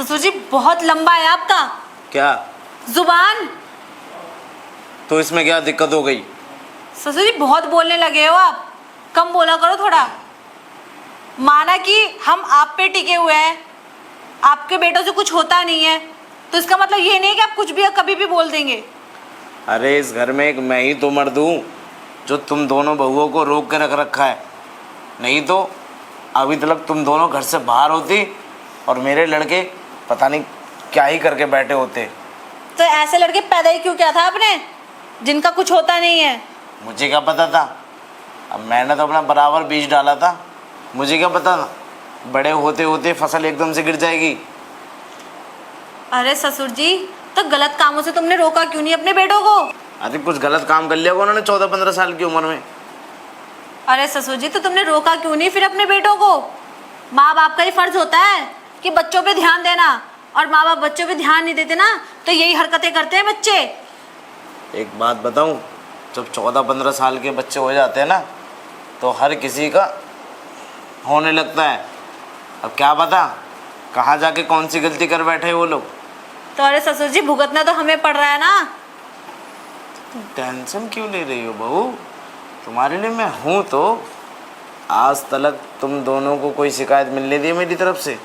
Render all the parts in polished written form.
ससुर जी बहुत लंबा है आपका क्या? जुबान। तो इसमें क्या दिक्कत हो गई? ससुर जी बहुत बोलने लगे हो आप, कम बोला करो थोड़ा। माना कि हम आप पे टिके हुए हैं, आपके बेटों से कुछ होता नहीं है, तो इसका मतलब ये नहीं है कि आप कुछ भी कभी भी बोल देंगे। अरे इस घर में एक मैं ही तो मर्द हूँ जो तुम दोनों बहुओं को रोक के रख रखा है। नहीं तो अभी तक तुम दोनों घर से बाहर होती और मेरे लड़के पता नहीं क्या ही करके बैठे होते। तो ऐसे लड़के पैदा ही क्यों किया था आपने जिनका कुछ होता नहीं है? मुझे क्या पता था? अब मैंने तो अपना बराबर बीज डाला था, मुझे क्या पता था बड़े होते होते फसल एकदम से गिर जाएगी। अरे ससुर जी, तो गलत कामों से तुमने रोका क्यों नहीं अपने बेटों को? अरे कुछ गलत काम कर लिया उन्होंने 14-15 साल की उम्र में। अरे ससुर जी, तो तुमने रोका क्यों नहीं फिर अपने बेटों को? माँ बाप का ही फर्ज होता है कि बच्चों पे ध्यान देना, और माँ बाप बच्चों पे ध्यान नहीं देते ना तो यही हरकतें करते हैं बच्चे। एक बात बताऊं, जब 14-15 साल के बच्चे हो जाते हैं ना तो हर किसी का होने लगता है। अब क्या पता कहाँ जाके कौन सी गलती कर बैठे वो लोग। तो अरे ससुर जी, भुगतना तो हमें पड़ रहा है ना। टेंशन क्यों ले रही हो बहू? तुम्हारे लिए मैं हूँ तो। आज तक तुम दोनों को कोई शिकायत मिलने दी मेरी तरफ से?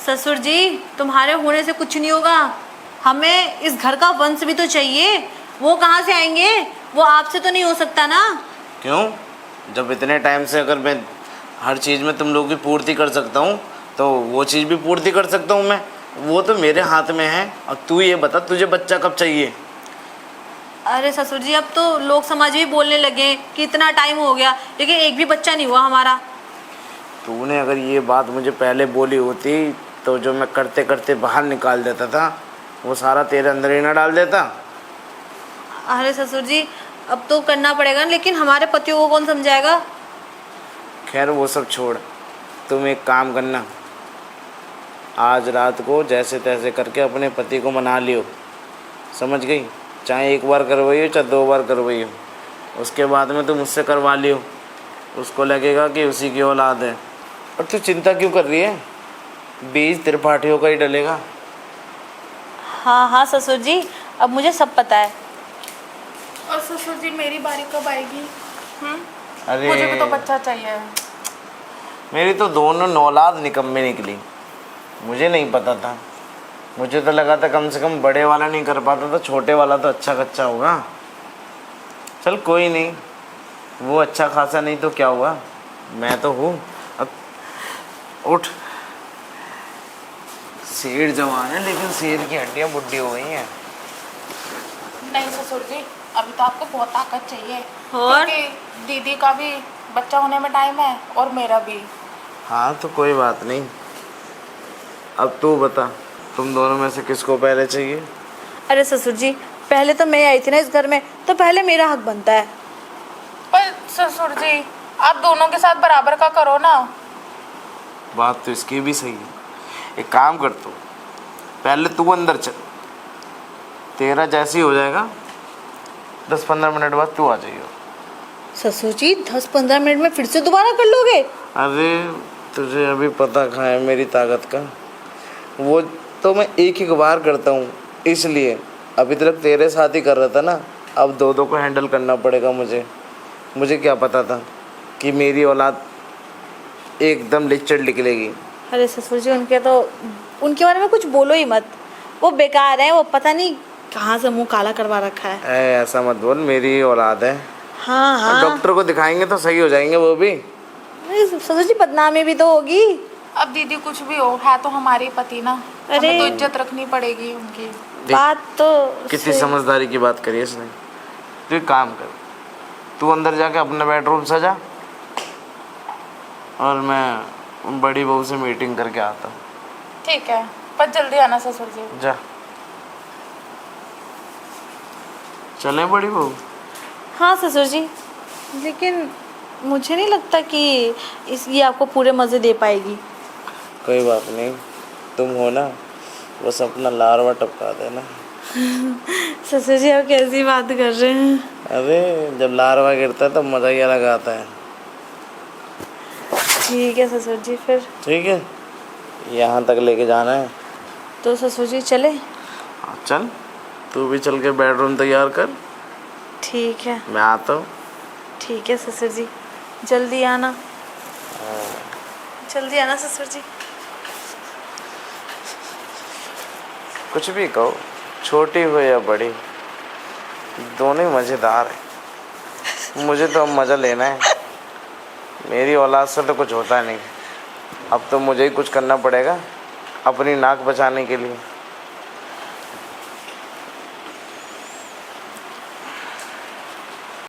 ससुर जी, तुम्हारे होने से कुछ नहीं होगा, हमें इस घर का वंश भी तो चाहिए। वो कहाँ से आएंगे? वो आपसे तो नहीं हो सकता ना। क्यों? जब इतने टाइम से अगर मैं हर चीज़ में तुम लोगों की पूर्ति कर सकता हूँ तो वो चीज़ भी पूर्ति कर सकता हूँ मैं। वो तो मेरे हाथ में है। और तू ये बता तुझे बच्चा कब चाहिए? अरे ससुर जी, अब तो लोग समाज भी बोलने लगे कि इतना टाइम हो गया लेकिन एक भी बच्चा नहीं हुआ हमारा। तूने अगर ये बात मुझे पहले बोली होती तो जो मैं करते करते बाहर निकाल देता था वो सारा तेरे अंदर ही ना डाल देता। अरे ससुर जी, अब तो करना पड़ेगा, लेकिन हमारे पतियों को कौन समझाएगा? खैर वो सब छोड़, तुम एक काम करना, आज रात को जैसे तैसे करके अपने पति को मना लियो, समझ गई? चाहे एक बार करवाई हो चाहे 2 बार करवाई हो, उसके बाद में तुम मुझसे करवा लियो। उसको लगेगा कि उसी की औलाद है। और तू चिंता क्यों कर रही है? बीज त्रिपाठियों का ही डलेगा। हाँ हाँ ससुर जी, अब मुझे सब पता है। और ससुर जी, मेरी बारी कब आएगी? अरे मुझे भी तो बच्चा चाहिए। मेरी तो दोनों नौलाद निकम्मे निकली। मुझे नहीं पता था, मुझे तो लगा था कम से कम बड़े वाला नहीं कर पाता तो छोटे वाला तो अच्छा कच्चा होगा। चल कोई नहीं, वो अच्छा खासा नहीं तो क्या हुआ, मैं तो हूँ। अब उठ। शेर जवान है लेकिन शेर की हड्डियाँ बुढ़ी हो गई हैं। नहीं ससुर जी, अभी तो आपको बहुत ताकत चाहिए। और? क्योंकि दीदी का भी बच्चा होने में टाइम है और मेरा भी। हाँ तो कोई बात नहीं। अब तू बता, तुम दोनों में से किसको पहले चाहिए? अरे ससुर जी, पहले तो मैं आई थी ना इस घर में, तो पहले मेरा हक बनता है। पर ससुर जी, आप दोनों के साथ बराबर का करो ना। बात तो इसकी भी सही है। एक काम कर, तू पहले तू अंदर चल, तेरा जैसे ही हो जाएगा 10-15 मिनट बाद तू आ जाइए। ससुर जी, 10-15 मिनट में फिर से दोबारा कर लोगे? अरे तुझे अभी पता कहाँ है मेरी ताकत का। वो तो मैं एक ही बार करता हूँ, इसलिए अभी तक तेरे साथ ही कर रहा था ना, अब 2-2 को हैंडल करना पड़ेगा मुझे। मुझे क्या पता था कि मेरी औलाद एकदम लिचड़ निकलेगी। अरे ससुर जी, उनके बारे में कुछ बोलो ही मत, वो बेकार है, वो पता नहीं कहाँ से मुंह काला करवा रखा है। ऐसा मत बोल, मेरी ही औलाद है। हाँ हाँ, डॉक्टर को दिखाएंगे तो सही हो जाएंगे वो भी। ससुर जी, बदनामी भी तो होगी। अब दीदी कुछ भी हो, है तो हमारे पति ना। अरे हमें तो इज्जत रखनी पड़ेगी उनकी। बात तो कितनी समझदारी की बात करी इसने। तू एक काम कर, तू अंदर जाके अपना बेडरूम सजा और मैं बड़ी बहू से मीटिंग करके आता हूँ। ठीक है, पर जल्दी आना ससुर जी। जा, चले बड़ी बहू? हाँ ससुर जी, लेकिन मुझे नहीं लगता कि ये आपको पूरे मज़े दे पाएगी। कोई बात नहीं, तुम हो ना, बस अपना लारवा टपका देना। ससुर जी, आप कैसी बात कर रहे हैं? अरे जब लारवा गिरता है तो मज़ा ही अलग आता है। ठीक है ससुर जी, फिर ठीक है, यहाँ तक लेके जाना है, तो ससुर जी चले? हाँ, चल तू भी चल के बेडरूम तैयार कर, ठीक है। मैं आता हूँ। ठीक है ससुर जी, जल्दी आना। जल्दी आना ससुर जी। कुछ भी कहो, छोटी हो या बड़ी, दोनों ही मज़ेदार है। मुझे तो अब मज़ा लेना है, मेरी औलाद से तो कुछ होता नहीं। अब तो मुझे ही कुछ करना पड़ेगा अपनी नाक बचाने के लिए।